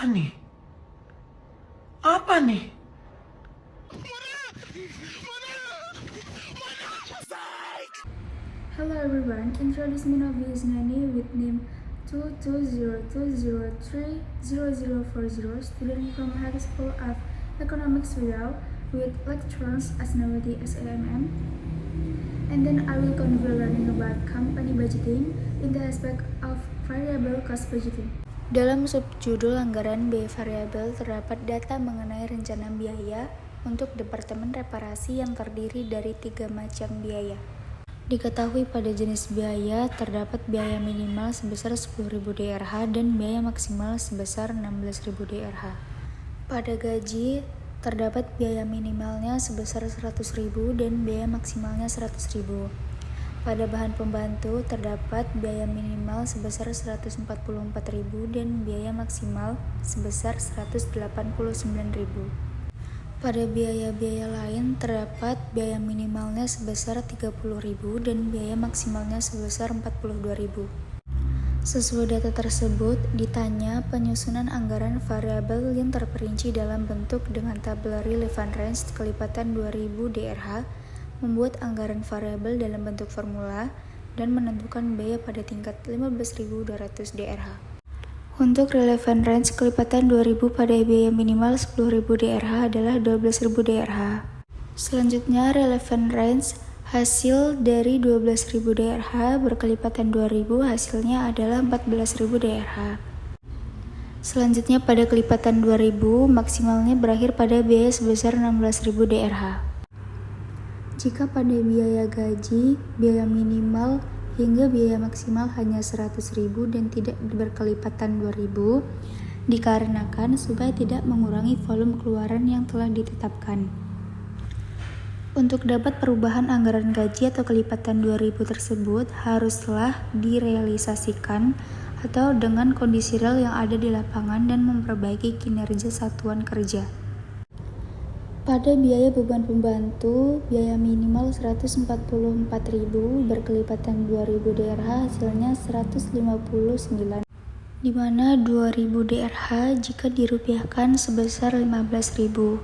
nih? Apa nih? Hello everyone, introduce me Novi Isnani with name 220230040, student from High School of Economics Riau with lecturers Asnawati SAMM. And then I will continue learning about company budgeting in the aspect of variable cost budgeting. Dalam subjudul anggaran biaya variabel terdapat data mengenai rencana biaya untuk Departemen Reparasi yang terdiri dari 3 macam biaya. Diketahui pada jenis biaya terdapat biaya minimal sebesar 10.000 DRH dan biaya maksimal sebesar 16.000 DRH. Pada gaji terdapat biaya minimalnya sebesar 100.000 dan biaya maksimalnya 100.000. Pada bahan pembantu terdapat biaya minimal sebesar 144.000 dan biaya maksimal sebesar 189.000. Pada biaya-biaya lain terdapat biaya minimalnya sebesar 30.000 dan biaya maksimalnya sebesar 42.000. Sesuai data tersebut, ditanya penyusunan anggaran variabel yang terperinci dalam bentuk dengan tabel relevant range kelipatan 2000 DRH, membuat anggaran variabel dalam bentuk formula, dan menentukan biaya pada tingkat 15.200 DRH. Untuk relevant range kelipatan 2000 pada biaya minimal 10.000 DRH adalah 12.000 DRH. Selanjutnya, relevant range hasil dari 12.000 DRH berkelipatan 2000 hasilnya adalah 14.000 DRH. Selanjutnya, pada kelipatan 2000 maksimalnya berakhir pada biaya sebesar 16.000 DRH. Jika pada biaya gaji, biaya minimal hingga biaya maksimal hanya 100.000 dan tidak berkelipatan 2000, dikarenakan supaya tidak mengurangi volume keluaran yang telah ditetapkan. Untuk dapat perubahan anggaran gaji atau kelipatan 2000 tersebut haruslah direalisasikan atau dengan kondisi real yang ada di lapangan dan memperbaiki kinerja satuan kerja. Pada biaya beban pembantu, biaya minimal 144.000 berkelipatan 2000 DRH hasilnya 159, di mana 2000 DRH jika dirupiahkan sebesar 15.000.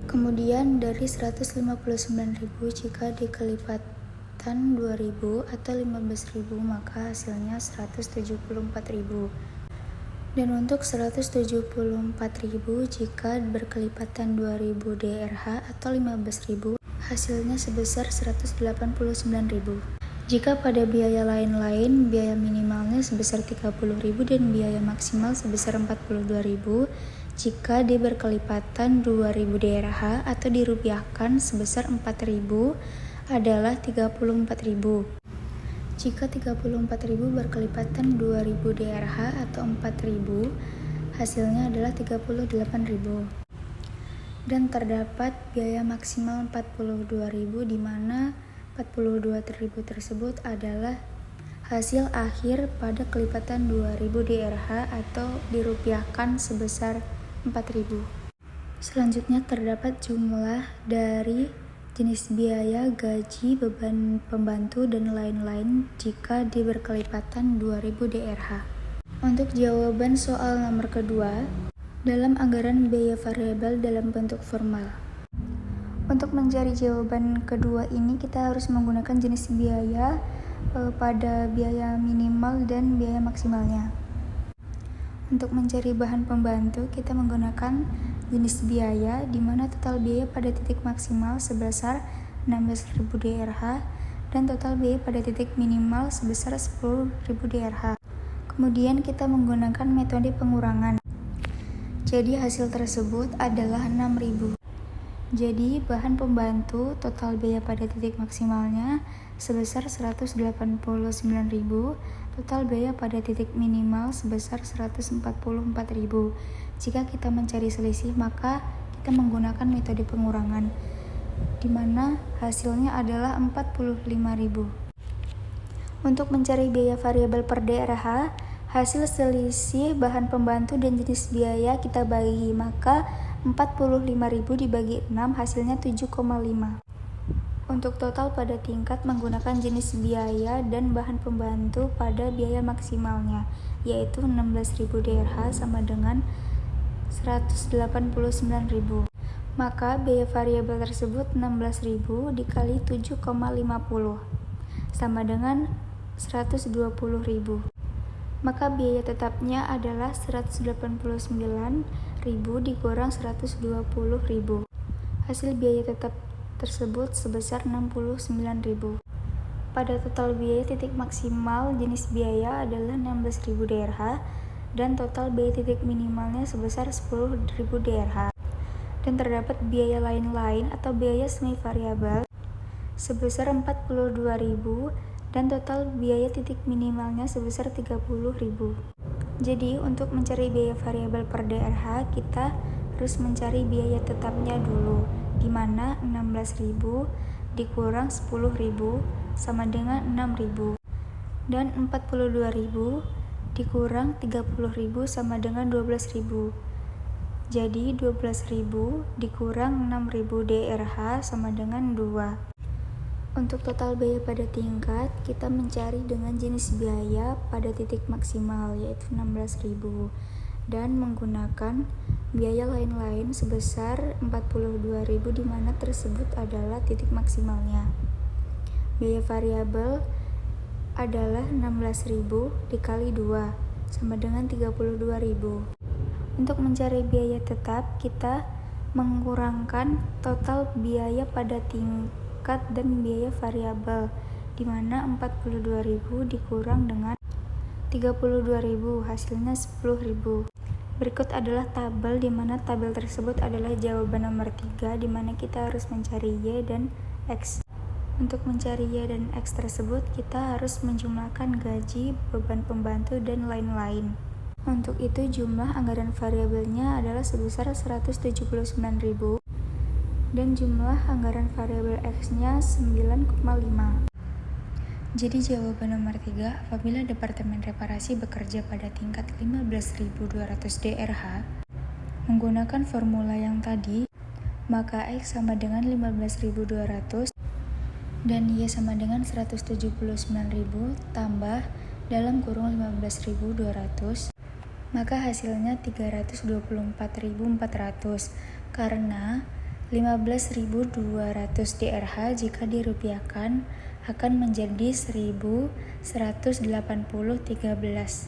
Kemudian dari 159.000 jika dikelipatan 2000 atau 15.000 maka hasilnya 174.000. Dan untuk 174.000 jika berkelipatan 2000 DRH atau 15.000 hasilnya sebesar 189.000. Jika pada biaya lain-lain biaya minimalnya sebesar 30.000 dan biaya maksimal sebesar 42.000 jika berkelipatan 2000 DRH atau dirupiahkan sebesar 4.000 adalah 34.000. Jika 34.000 berkelipatan 2000 DRH atau 4.000, hasilnya adalah 38.000. Dan terdapat biaya maksimal 42.000 di mana 42.000 tersebut adalah hasil akhir pada kelipatan 2000 DRH atau dirupiahkan sebesar 4.000. Selanjutnya terdapat jumlah dari jenis biaya, gaji, beban pembantu, dan lain-lain jika berkelipatan 2000 DRH. Untuk jawaban soal nomor kedua, dalam anggaran biaya variabel dalam bentuk formal. Untuk mencari jawaban kedua ini kita harus menggunakan jenis biaya pada biaya minimal dan biaya maksimalnya. Untuk mencari bahan pembantu, kita menggunakan jenis biaya di mana total biaya pada titik maksimal sebesar 16.000 DRH dan total biaya pada titik minimal sebesar 10.000 DRH. Kemudian kita menggunakan metode pengurangan. Jadi hasil tersebut adalah 6.000. Jadi bahan pembantu total biaya pada titik maksimalnya sebesar 189.000, total biaya pada titik minimal sebesar 144.000. Jika kita mencari selisih, maka kita menggunakan metode pengurangan, di mana hasilnya adalah 45.000. Untuk mencari biaya variabel per DRH, hasil selisih bahan pembantu dan jenis biaya kita bagi, maka 45.000 dibagi 6 hasilnya 7,5. Untuk total pada tingkat menggunakan jenis biaya dan bahan pembantu pada biaya maksimalnya, yaitu 16.000 DRH sama dengan 189.000. Maka biaya variabel tersebut 16.000 dikali 7,50 sama dengan 120.000. Maka biaya tetapnya adalah 189.000 dikurang 120.000. Hasil biaya tetap tersebut sebesar 69.000. Pada total biaya titik maksimal jenis biaya adalah 16.000 DRH dan total biaya titik minimalnya sebesar 10.000 DRH. Dan terdapat biaya lain-lain atau biaya semi variabel sebesar 42.000 dan total biaya titik minimalnya sebesar 30.000. Jadi untuk mencari biaya variabel per DRH kita harus mencari biaya tetapnya dulu, di mana 16.000 dikurang 10.000 sama dengan 6.000 dan 42.000 dikurang 30.000 sama dengan 12.000. Jadi 12.000 dikurang 6.000 DRH sama dengan 2. Untuk total biaya pada tingkat, kita mencari dengan jenis biaya pada titik maksimal yaitu 16.000 dan menggunakan biaya lain-lain sebesar 42.000 di mana tersebut adalah titik maksimalnya. Biaya variabel adalah 16.000 dikali 2 sama dengan 32.000. Untuk mencari biaya tetap, kita mengurangkan total biaya pada tingkat dan biaya variabel, di mana 42.000 dikurang dengan 32.000, hasilnya 10.000. Berikut adalah tabel, di mana tabel tersebut adalah jawaban nomor 3, di mana kita harus mencari Y dan X. Untuk mencari Y dan X tersebut, kita harus menjumlahkan gaji, beban pembantu, dan lain-lain. Untuk itu jumlah anggaran variabelnya adalah sebesar 179.000 dan jumlah anggaran variabel X-nya 9,5. Jadi jawaban nomor 3, apabila Departemen Reparasi bekerja pada tingkat 15.200 DRH menggunakan formula yang tadi, maka X sama dengan 15.200 dan Y sama dengan 179.000 tambah dalam kurung 15.200, maka hasilnya 324.400 karena 15.200 DRH jika dirupiahkan akan menjadi 1.180.13.